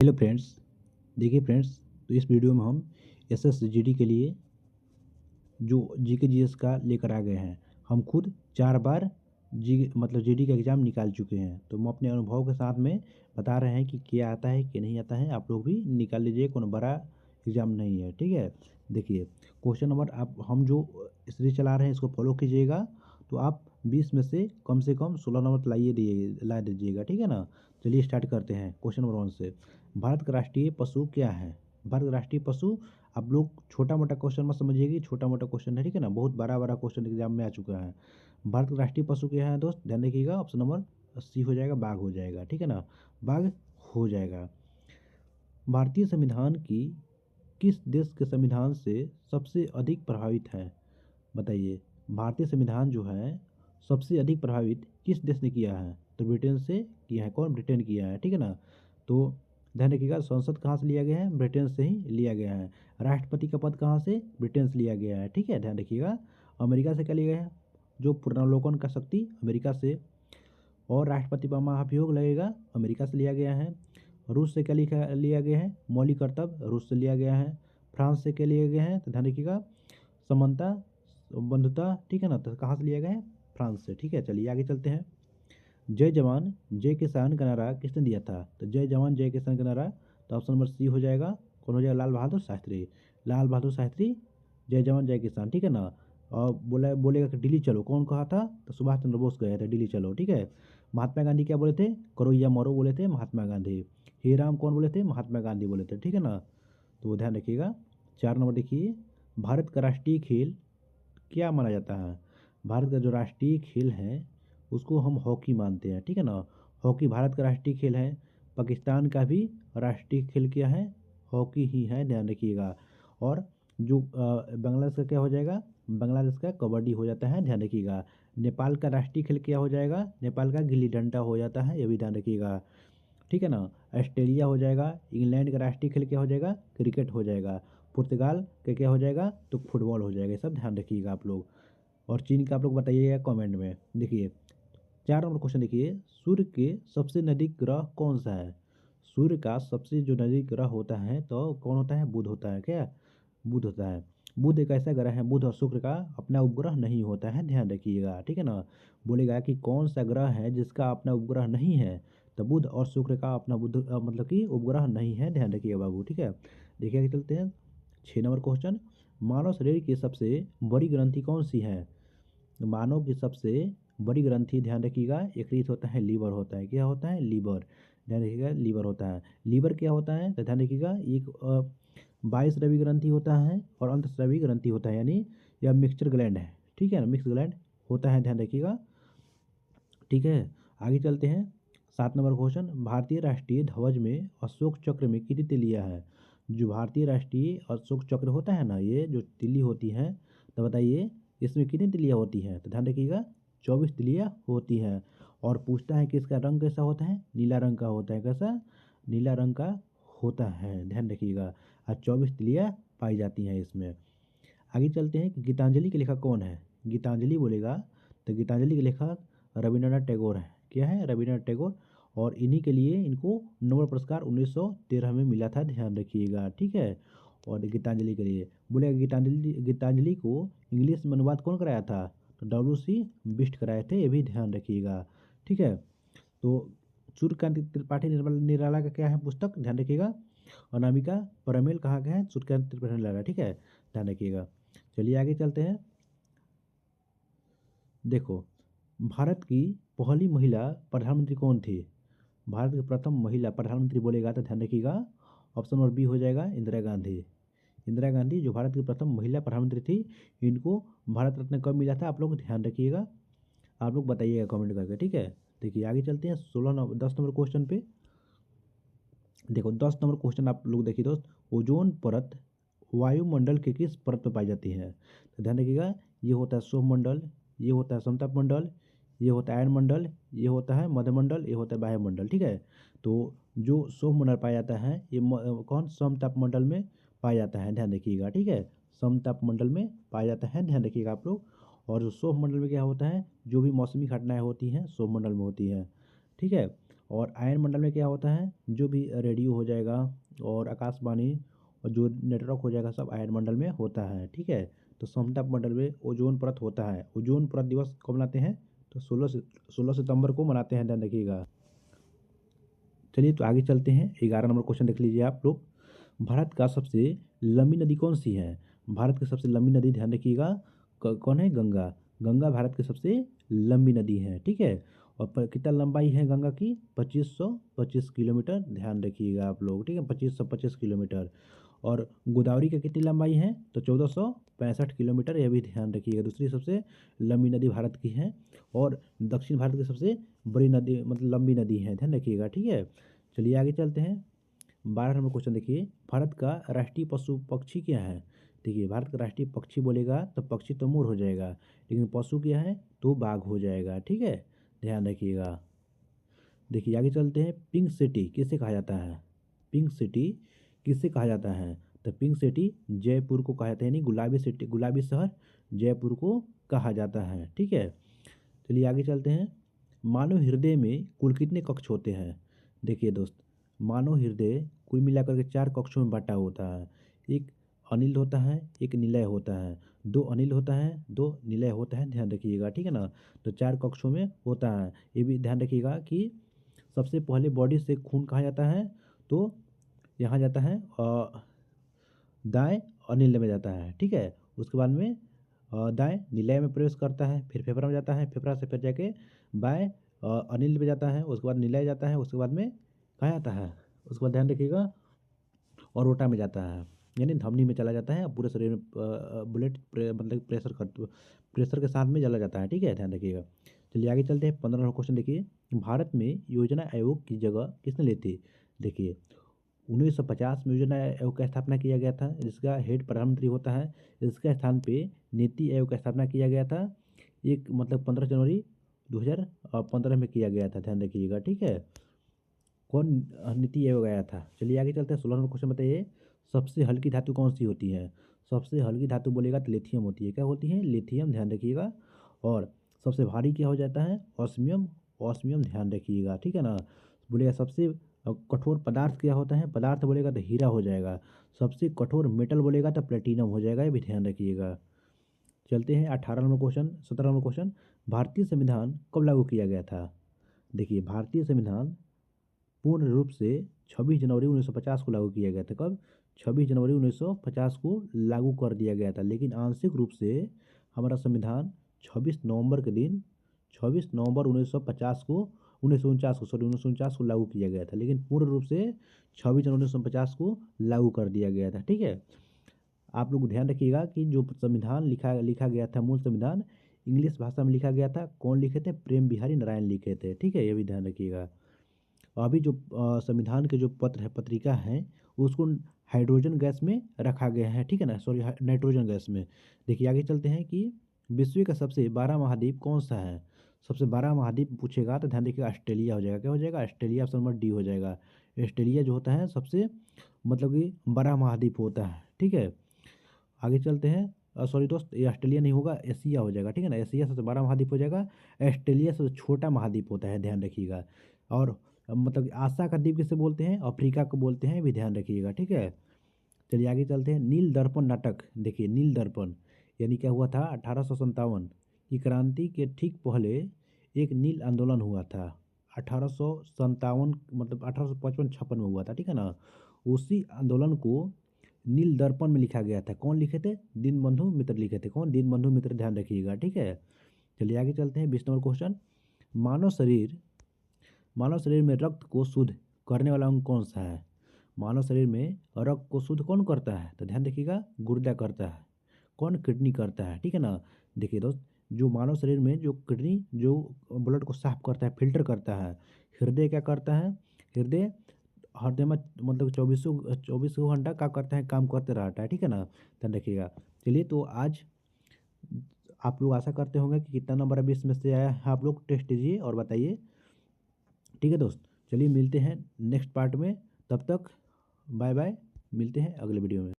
Hello friends. देखिए friends, तो इस वीडियो में हम एसएसजीडी के लिए जो जीके जीएस का लेकर आ गए हैं। हम खुद 4 बार जीडी का एग्ज़ाम निकाल चुके हैं, तो हम अपने अनुभव के साथ में बता रहे हैं कि क्या आता है कि नहीं आता है। आप लोग भी निकाल लीजिए, कोनो बड़ा एग्ज़ाम नहीं है, ठीक है। देखिए, क्वेश्चन नंबर आप हम जो सीरीज चला रहे हैं इसको फॉलो कीजिएगा, तो आप 20 में से कम 16 नंबर ला दीजिएगा, ठीक है ना। चलिए स्टार्ट करते हैं क्वेश्चन नंबर 1 से। भारत का राष्ट्रीय पशु क्या है? भारत का राष्ट्रीय पशु, आप लोग छोटा मोटा क्वेश्चन मत समझिए कि छोटा मोटा क्वेश्चन है, ठीक है ना। बहुत बड़ा बड़ा क्वेश्चन एग्जाम में आ चुका है। भारत का राष्ट्रीय पशु क्या है दोस्त? ध्यान रखिएगा, ऑप्शन नंबर सी हो जाएगा, बाघ हो जाएगा, ठीक है ना। बाघ हो जाएगा। भारतीय संविधान की किस देश के संविधान से सबसे अधिक प्रभावित है? बताइए। भारतीय संविधान जो है सबसे अधिक प्रभावित किस देश ने किया है? तो ब्रिटेन से किया है। कौन? ब्रिटेन किया है, ठीक है ना। तो ध्यान रखिएगा, संसद कहाँ से लिया गया है? ब्रिटेन से ही लिया गया है। राष्ट्रपति का पद कहाँ से? ब्रिटेन से लिया गया है, ठीक है, ध्यान रखिएगा। अमेरिका से क्या लिया गया है? जो पुनर्वलोकन का शक्ति, अमेरिका से। और राष्ट्रपति पर महाभियोग लगेगा, अमेरिका से लिया गया है। रूस से क्या लिया गया है? मौलिक कर्तव्य, रूस से लिया गया है। फ्रांस से क्या लिया गया है? तो ध्यान रखिएगा, समानता, बंधुता, ठीक है ना। तो कहाँ से लिया गया है? फ्रांस से, ठीक है। चलिए आगे चलते हैं। जय जवान जय किसान का नारा किसने दिया था? तो जय जवान जय किसान का नारा, तो ऑप्शन नंबर सी हो जाएगा। कौन हो जाएगा? लाल बहादुर शास्त्री। लाल बहादुर शास्त्री, जय जवान जय किसान, ठीक है ना। और बोलेगा कि दिल्ली चलो, कौन कहा था? तो सुभाष चंद्र बोस गए थे, दिल्ली चलो, ठीक है। महात्मा गांधी क्या बोले थे? करो या मरो बोले थे महात्मा गांधी। हीराम कौन बोले थे? महात्मा गांधी बोले थे, ठीक है ना। तो ध्यान रखिएगा। 4 नंबर देखिए, भारत का राष्ट्रीय खेल क्या माना जाता है? भारत का जो राष्ट्रीय खेल है उसको हम हॉकी मानते हैं, ठीक है ना। हॉकी भारत का राष्ट्रीय खेल है। पाकिस्तान का भी राष्ट्रीय खेल क्या है? हॉकी ही है, ध्यान रखिएगा। और जो बांग्लादेश का क्या हो जाएगा? बांग्लादेश का कबड्डी हो जाता है, ध्यान रखिएगा। नेपाल का राष्ट्रीय खेल क्या हो जाएगा? नेपाल का गिल्ली डंडा हो जाता है, ये भी ध्यान रखिएगा, ठीक है ना। ऑस्ट्रेलिया हो जाएगा। इंग्लैंड का राष्ट्रीय खेल क्या हो जाएगा? क्रिकेट हो जाएगा। पुर्तगाल का क्या हो जाएगा? तो फुटबॉल हो जाएगा। ये सब ध्यान रखिएगा आप लोग। और चीन का आप लोग बताइएगा कमेंट में। देखिए, 4 नंबर क्वेश्चन देखिए, सूर्य के सबसे नजदीक ग्रह कौन सा है? सूर्य का सबसे जो नजदीक ग्रह होता है तो कौन होता है? बुध होता है। क्या? बुध होता है। बुध एक ऐसा ग्रह है, बुध और शुक्र का अपना उपग्रह नहीं होता है, ध्यान रखिएगा, ठीक है ना। बोलेगा कि कौन सा ग्रह है जिसका अपना उपग्रह नहीं है, तो बुध और शुक्र का अपना मतलब कि उपग्रह नहीं है, ध्यान रखिएगा बाबू, ठीक है। देखिए आगे चलते हैं। 6 नंबर क्वेश्चन, मानव शरीर की सबसे बड़ी ग्रंथि कौन सी है? मानव की सबसे बड़ी ग्रंथि, ध्यान रखिएगा, यकृत होता है, लीवर होता है। क्या होता है? लीवर, ध्यान रखिएगा, लीवर होता है। लीवर क्या होता है? तो ध्यान रखिएगा, एक 22 ग्रंथि होता है और अंतःस्रावी ग्रंथि होता है, यानी यह मिक्सचर ग्लैंड है, ठीक है ना, मिक्स ग्लैंड होता है, ध्यान रखिएगा, ठीक है। आगे चलते हैं। 7 नंबर क्वेश्चन, भारतीय राष्ट्रीय ध्वज में अशोक चक्र में कितनी तिलियां है? जो भारतीय राष्ट्रीय अशोक चक्र होता है ना, ये जो तिली होती है, तो बताइए इसमें कितनी तिलियां होती हैं? तो ध्यान रखिएगा, 24 तिलियां होती हैं। और पूछता है कि इसका रंग कैसा होता है? नीला रंग का होता है। कैसा? नीला रंग का होता है, ध्यान रखिएगा। और 24 तिलियां पाई जाती हैं इसमें। आगे चलते हैं कि गीतांजलि के लेखक कौन है? गीतांजलि बोलेगा तो गीतांजलि के लेखक रविंद्रनाथ टैगोर है। क्या है? रविंद्रनाथ टैगोर। और इन्हीं के लिए इनको नोबेल पुरस्कार 1913 में मिला था, ध्यान रखिएगा, ठीक है। और गीतांजलि के लिए बोलेगा, गीतांजलि को इंग्लिश में अनुवाद कौन कराया था? तो WC बिष्ट कराए थे, ये भी ध्यान रखिएगा, ठीक है। तो सूर्यकांत त्रिपाठी निराला का क्या है पुस्तक? ध्यान रखिएगा। अनामिका परमेल कहाँ का है? सूर्यकांत त्रिपाठी निराला, ठीक है, ध्यान रखिएगा। चलिए आगे चलते हैं। देखो, भारत की पहली महिला प्रधानमंत्री कौन थी? भारत की प्रथम महिला प्रधानमंत्री बोलेगा तो ध्यान रखिएगा, ऑप्शन नंबर बी हो जाएगा, इंदिरा गांधी। इंदिरा गांधी जो भारत की प्रथम महिला प्रधानमंत्री थी, इनको भारत रत्न कब मिला था? आप लोग ध्यान रखिएगा, आप लोग बताइएगा कमेंट करके, ठीक है। देखिए आगे चलते हैं 10 नंबर क्वेश्चन पे। देखो 10 नंबर क्वेश्चन आप लोग देखिए दोस्त, ओजोन परत वायुमंडल के किस परत पर पाई जाती है? तो ध्यान रखिएगा, ये होता है सौरमंडल, ये होता है समताप मंडल, ये होता है आयनमंडल, ये होता है मध्यमंडल, ये होता है वायुमंडल, ठीक है। तो जो सौरमंडल पाया जाता है ये कौन? समताप मंडल में पाया जाता है, ध्यान रखिएगा, ठीक है। समताप मंडल में पाया जाता है, ध्यान रखिएगा आप लोग। और जो सौरमंडल में क्या होता है? जो भी मौसमी घटनाएं होती हैं सौरमंडल में होती हैं, ठीक है। और आयन मंडल में क्या होता है, जो भी रेडियो हो जाएगा और आकाशवाणी और जो नेटवर्क हो जाएगा सब आयन मंडल में होता है। ठीक है, तो समताप मंडल में ओजोन परत होता है। ओजोन परत दिवस कब मनाते हैं, तो 16 सितंबर को मनाते हैं, ध्यान रखिएगा। चलिए तो आगे चलते हैं, 11 नंबर क्वेश्चन देख लीजिए आप लोग। भारत का सबसे लंबी नदी कौन सी है। भारत की सबसे लंबी नदी, ध्यान रखिएगा, कौन है, गंगा। गंगा भारत की सबसे लंबी नदी है। ठीक है, और कितना लंबाई है गंगा की, 2525 किलोमीटर, ध्यान रखिएगा आप लोग। ठीक है, 2525 किलोमीटर। और गोदावरी की कितनी लंबाई है, तो 1465 किलोमीटर, यह भी ध्यान रखिएगा। दूसरी सबसे लंबी नदी भारत की है और दक्षिण भारत की सबसे बड़ी नदी मतलब लंबी नदी है, ध्यान रखिएगा। ठीक है, चलिए आगे चलते हैं। 12 नंबर क्वेश्चन देखिए, भारत का राष्ट्रीय पशु पक्षी क्या है। देखिए, भारत का राष्ट्रीय पक्षी बोलेगा तो पक्षी तो मोर हो जाएगा, लेकिन पशु क्या है तो बाघ हो जाएगा। ठीक है, ध्यान रखिएगा। देखिए आगे चलते हैं, पिंक सिटी किसे कहा जाता है। पिंक सिटी किसे कहा जाता है, तो पिंक सिटी जयपुर को कहा जाता है, यानी गुलाबी सिटी, गुलाबी शहर जयपुर को कहा जाता है। ठीक है, चलिए आगे चलते हैं। मानव हृदय में कुल कितने कक्ष होते हैं। देखिए दोस्त, मानव हृदय कुल मिलाकर के 4 कक्षों में बटा होता है। एक अनिल होता है, एक निलय होता है, 2 अनिल होता है, 2 निलय होता है, ध्यान रखिएगा। ठीक है ना, तो 4 कक्षों में होता है। ये भी ध्यान रखिएगा कि सबसे पहले बॉडी से खून कहा जाता है, तो यहाँ जाता है दाएं अनिल में जाता है। ठीक है, उसके बाद में दाएं निलय में प्रवेश करता है, फिर फेफड़ा में जाता है, फेफड़ा से फिर जाके बाएं अनिल में जाता है, उसके बाद निलय जाता है, उसके बाद में कहाँ जाता है, उसके बाद ध्यान रखिएगा और रोटा में जाता है, यानी धमनी में चला जाता है। पूरे शरीर में मतलब प्रेशर के साथ में चला जाता है। ठीक है, ध्यान रखिएगा। चलिए आगे चलते हैं। 15 नंबर क्वेश्चन देखिए, भारत में योजना आयोग की जगह किसने ली थी। देखिए, 1950 में योजना आयोग का स्थापना किया गया था, जिसका हेड प्रधानमंत्री होता है। इसके स्थान पे नीति आयोग का स्थापना किया गया था, एक मतलब 15 जनवरी 2015 में किया गया था, ध्यान रखिएगा। ठीक है, कौन नीति आयोग आया था। चलिए आगे चलते हैं। 16 नंबर क्वेश्चन बताइए, सबसे हल्की धातु कौन सी होती है। सबसे हल्की धातु बोलेगा तो लिथियम होती है। क्या होती है, लिथियम, ध्यान रखिएगा। और सबसे भारी क्या हो जाता है, ऑस्मियम, ऑस्मियम, ध्यान रखिएगा। ठीक है ना, बोलेगा सबसे कठोर पदार्थ क्या होता है, पदार्थ बोलेगा तो हीरा हो जाएगा। सबसे कठोर मेटल बोलेगा तो प्लेटिनम हो जाएगा, ये भी ध्यान रखिएगा। चलते हैं 18 नंबर क्वेश्चन। 17 नंबर क्वेश्चन, भारतीय संविधान कब लागू किया गया था। देखिए, भारतीय संविधान पूर्ण रूप से 26 जनवरी 1950 को लागू किया गया था। कब, 26 जनवरी 1950 को लागू कर दिया गया था, लेकिन आंशिक रूप से हमारा संविधान 26 नवंबर के दिन 26 नवंबर 1950 को 1949 को लागू किया गया था, लेकिन पूर्ण रूप से 26 जनवरी 1950 को लागू कर दिया गया था। ठीक है, आप लोग ध्यान रखिएगा कि जो संविधान लिखा लिखा गया था, मूल संविधान इंग्लिश भाषा में लिखा गया था। कौन लिखे थे, प्रेम बिहारी नारायण लिखे थे। ठीक है, ये भी ध्यान रखिएगा। अभी जो संविधान के जो पत्र है, पत्रिका है, उसको हाइड्रोजन गैस में रखा गया है। ठीक है ना, सॉरी, नाइट्रोजन गैस में। देखिए आगे चलते हैं कि विश्व का सबसे बड़ा महाद्वीप कौन सा है। सबसे बड़ा महाद्वीप पूछेगा तो ध्यान देखिएगा, ऑस्ट्रेलिया हो जाएगा। क्या हो जाएगा, ऑस्ट्रेलिया, ऑप्शन नंबर डी हो जाएगा। ऑस्ट्रेलिया जो होता है सबसे मतलब कि बड़ा महाद्वीप होता है। ठीक है, आगे चलते हैं। सॉरी दोस्त, ये ऑस्ट्रेलिया नहीं होगा, एशिया हो जाएगा। ठीक है ना, एशिया सबसे बड़ा महाद्वीप हो जाएगा, ऑस्ट्रेलिया सबसे छोटा महाद्वीप होता है, ध्यान रखिएगा। और मतलब आशा का द्वीप किसे बोलते हैं, अफ्रीका को बोलते हैं, भी ध्यान रखिएगा। ठीक है, चलिए आगे चलते हैं। नील दर्पण नाटक, देखिए नील दर्पण यानी क्या हुआ था, 1857 की क्रांति के ठीक पहले एक नील आंदोलन हुआ था। 1857 मतलब 1855-56 में हुआ था। ठीक है ना, उसी आंदोलन को नील दर्पण में लिखा गया था। कौन लिखे थे, दीनबंधु मित्र लिखे थे। कौन, दीनबंधु मित्र, ध्यान रखिएगा। ठीक है, चलिए आगे चलते हैं। 20 नंबर क्वेश्चन, मानव शरीर में रक्त को शुद्ध करने वाला अंग कौन सा है। मानव शरीर में रक्त को शुद्ध कौन करता है, तो ध्यान रखिएगा, गुर्दा करता है। कौन, किडनी करता है। ठीक है ना, देखिए दोस्त, जो मानव शरीर में जो किडनी जो ब्लड को साफ करता है, फिल्टर करता है। हृदय क्या करता है, हृदय हृदय में मतलब चौबीसों घंटा क्या करता है, काम करते रहता है। ठीक है ना, ध्यान रखिएगा। चलिए तो आज आप लोग आशा करते होंगे कि कितना नंबर 20 में से आया है, आप लोग टेस्ट दीजिए और बताइए। ठीक है दोस्त, चलिए मिलते हैं नेक्स्ट पार्ट में, तब तक बाय बाय, मिलते हैं अगले वीडियो में।